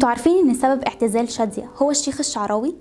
انتوا عارفين ان سبب اعتزال شادية هو الشيخ الشعراوي؟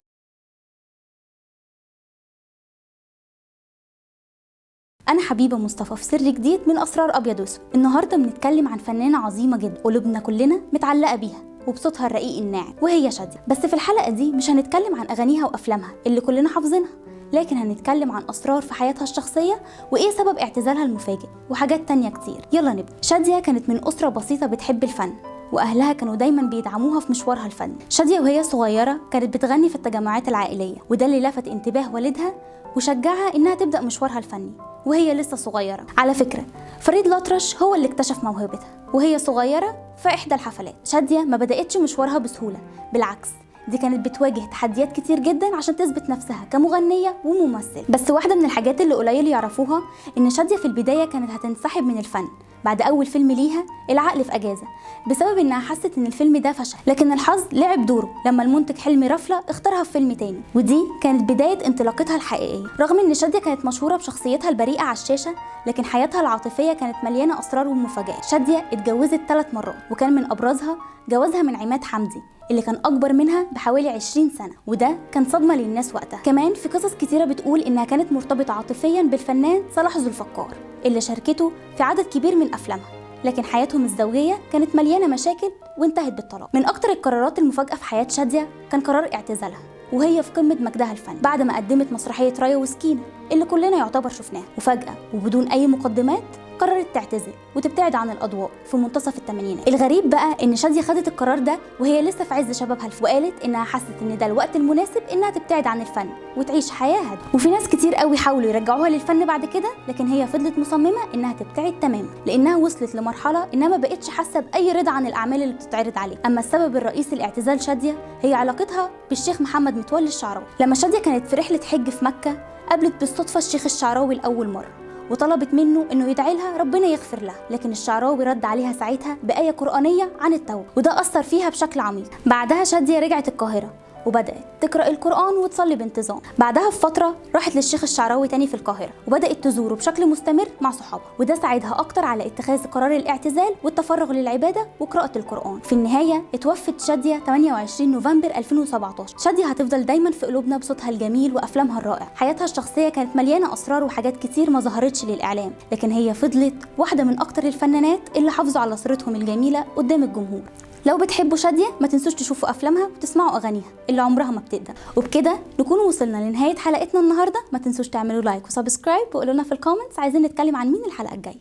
انا حبيبة مصطفى في سر جديد من اسرار ابيض واسود. النهارده بنتكلم عن فنانة عظيمة جدا قلوبنا كلنا متعلقة بيها وبصوتها الرقيق الناعم، وهي شادية. بس في الحلقة دي مش هنتكلم عن اغانيها وافلامها اللي كلنا حافظينها، لكن هنتكلم عن اسرار في حياتها الشخصية وايه سبب اعتزالها المفاجئ وحاجات تانية كتير. يلا نبدأ. شادية كانت من اسرة بسيطة بتحب الفن، واهلها كانوا دايما بيدعموها في مشوارها الفني. شادية وهي صغيرة كانت بتغني في التجمعات العائلية، وده اللي لفت انتباه والدها وشجعها انها تبدأ مشوارها الفني وهي لسه صغيرة. على فكرة فريد الأطرش هو اللي اكتشف موهبتها وهي صغيرة في إحدى الحفلات. شادية ما بدأتش مشوارها بسهولة، بالعكس دي كانت بتواجه تحديات كتير جدا عشان تثبت نفسها كمغنية وممثل. بس واحدة من الحاجات اللي قليل يعرفوها إن شادية في البداية كانت هتنسحب من الفن بعد أول فيلم ليها العقل في أجازة، بسبب إنها حست إن الفيلم ده فشل، لكن الحظ لعب دوره لما المنتج حلمي رفلة اختارها في فيلم تاني، ودي كانت بداية انطلاقتها الحقيقية. رغم إن شادية كانت مشهورة بشخصيتها البريئة على الشاشة، لكن حياتها العاطفية كانت مليانة أسرار ومفاجآت. شادية اتجوزت 3 مرات، وكان من أبرزها جوازها من عماد حمدي اللي كان أكبر منها بحوالي 20 سنة، وده كان صدمة للناس وقتها. كمان في قصص كتيرة بتقول إنها كانت مرتبطة عاطفيا بالفنان صلاح ذو الفقار اللي شاركته في عدد كبير من أفلامها، لكن حياتهم الزوجية كانت مليانة مشاكل وانتهت بالطلاق. من أكتر القرارات المفاجئة في حياة شادية كان قرار اعتزالها وهي في قمة مجدها الفني، بعد ما قدمت مسرحية رايا وسكينة اللي كلنا يعتبر شفناها، وفجأة وبدون أي مقدمات قررت تعتزل وتبتعد عن الأضواء في منتصف الثمانينات. الغريب بقى إن شادية خدت القرار ده وهي لسه في عز شبابها وقالت إنها حست إن ده الوقت المناسب إنها تبتعد عن الفن وتعيش حياة هادية. وفي ناس كتير قوي حاولوا يرجعوها للفن بعد كده، لكن هي فضلت مصممة إنها تبتعد تماما، لأنها وصلت لمرحلة إنها ما بقتش حاسة بأي رضا عن الأعمال اللي بتتعرض عليها. أما السبب الرئيسي لاعتزال شادية هي علاقتها بالشيخ محمد متولي الشعراوي. لما شادية كانت في رحلة حج في مكة قابلت بالصدفة الشيخ الشعراوي لأول مرة وطلبت منه انه يدعي لها ربنا يغفر لها، لكن الشعراوي رد عليها ساعتها بآية قرآنية عن التوبة، وده أثر فيها بشكل عميق. بعدها شادية رجعت القاهرة وبدأت تقرأ القرآن وتصلي بانتظام. بعدها بفترة راحت للشيخ الشعراوي تاني في القاهرة وبدأت تزوره بشكل مستمر مع صحابها، وده ساعدها أكتر على اتخاذ قرار الاعتزال والتفرغ للعبادة وقراءة القرآن. في النهاية اتوفت شادية 28 نوفمبر 2017. شادية هتفضل دايما في قلوبنا بصوتها الجميل وأفلامها الرائعة. حياتها الشخصية كانت مليانة أسرار وحاجات كتير ما ظهرتش للإعلام، لكن هي فضلت واحدة من أكتر الفنانات اللي حافظوا على صورتهم الجميلة قدام الجمهور. لو بتحبوا شادية ما تنسوش تشوفوا أفلامها وتسمعوا أغانيها اللي عمرها ما بتقدم. وبكده نكون وصلنا لنهاية حلقتنا النهاردة. ما تنسوش تعملوا لايك وسبسكرايب وقولوا لنا في الكومنتس عايزين نتكلم عن مين الحلقة الجاية.